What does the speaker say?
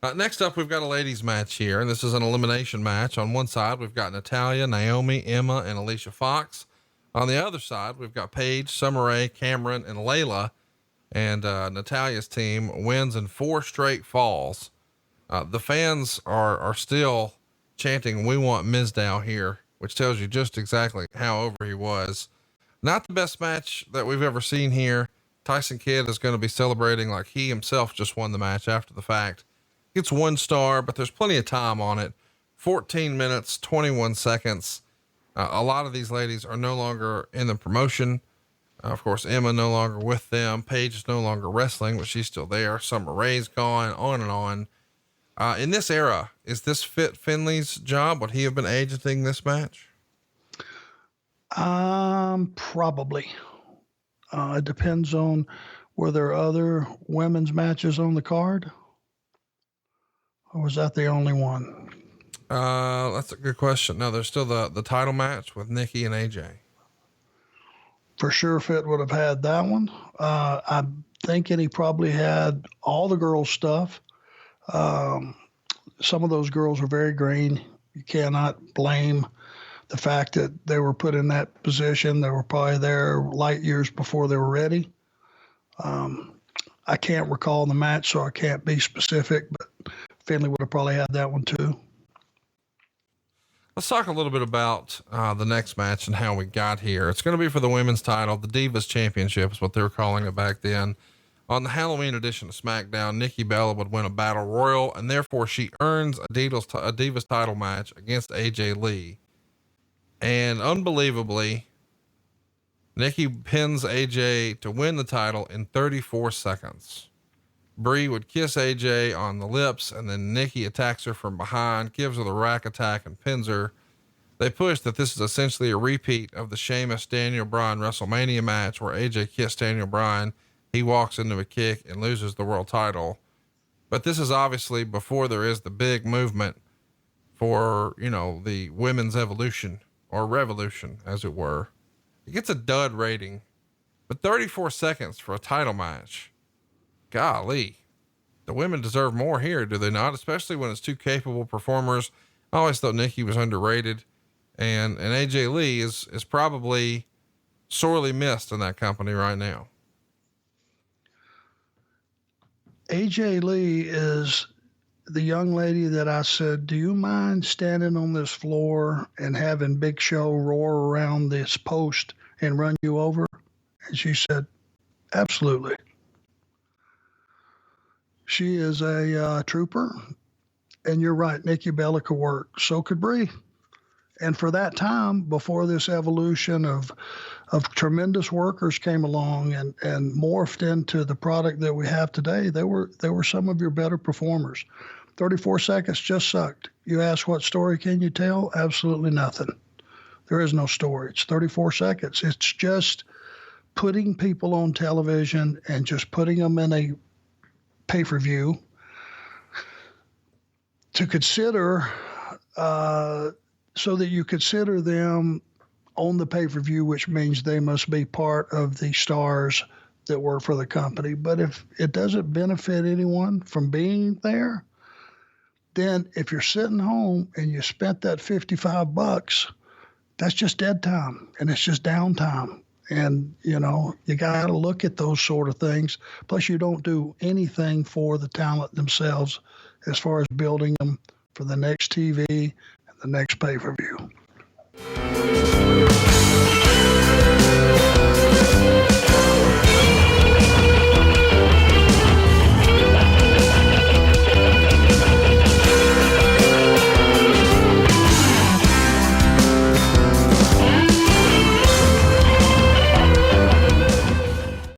Next up, we've got a ladies match here, and this is an elimination match. On one side, we've got Natalya, Naomi, Emma, and Alicia Fox. On the other side, we've got Paige, Summer Rae, Cameron, and Layla. And Natalya's team wins in 4 straight falls. The fans are still chanting, "We want Mizdow here," which tells you just exactly how over he was. Not the best match that we've ever seen here. Tyson Kidd is going to be celebrating like he himself just won the match after the fact. It's 1 star, but there's plenty of time on it. 14 minutes, 21 seconds. A lot of these ladies are no longer in the promotion. Of course, Emma no longer with them. Paige is no longer wrestling, but she's still there. Summer Rae's gone, on and on. In this era, is this fit Finley's job? Would he have been agenting this match? Probably. It depends on, were there other women's matches on the card? Or was that the only one? That's a good question. No, there's still the title match with Nikki and AJ. For sure, Fit would have had that one. I'm thinking he probably had all the girls' stuff. Some of those girls are very green. You cannot blame the fact that they were put in that position. They were probably there light years before they were ready. I can't recall the match, so I can't be specific, but Finley would have probably had that one too. Let's talk a little bit about the next match and how we got here. It's going to be for the women's title. The Divas Championship is what they were calling it back then. On the Halloween edition of SmackDown, Nikki Bella would win a battle royal, and therefore she earns a Divas title match against AJ Lee. And unbelievably, Nikki pins AJ to win the title in 34 seconds. Brie would kiss AJ on the lips, and then Nikki attacks her from behind, gives her the rack attack, and pins her. They push that this is essentially a repeat of the Sheamus Daniel Bryan WrestleMania match where AJ kissed Daniel Bryan. He walks into a kick and loses the world title. But this is obviously before there is the big movement for, the women's evolution or revolution, as it were. It gets a dud rating, but 34 seconds for a title match. Golly, the women deserve more here, do they not? Especially when it's 2 capable performers. I always thought Nikki was underrated, and AJ Lee is probably sorely missed in that company right now. AJ Lee is the young lady that I said, do you mind standing on this floor and having Big Show roar around this post and run you over? And she said, absolutely. She is a trooper, and you're right. Nikki Bella could work. So could Brie. And for that time, before this evolution of tremendous workers came along and morphed into the product that we have today, they were some of your better performers. 34 seconds just sucked. You ask, what story can you tell? Absolutely nothing. There is no story. It's 34 seconds. It's just putting people on television and just putting them in a pay-per-view to consider, so that you consider them on the pay-per-view, which means they must be part of the stars that work for the company. But if it doesn't benefit anyone from being there, then if you're sitting home and you spent that $55, that's just dead time, and it's just downtime. And, you got to look at those sort of things. Plus, you don't do anything for the talent themselves as far as building them for the next TV and the next pay-per-view.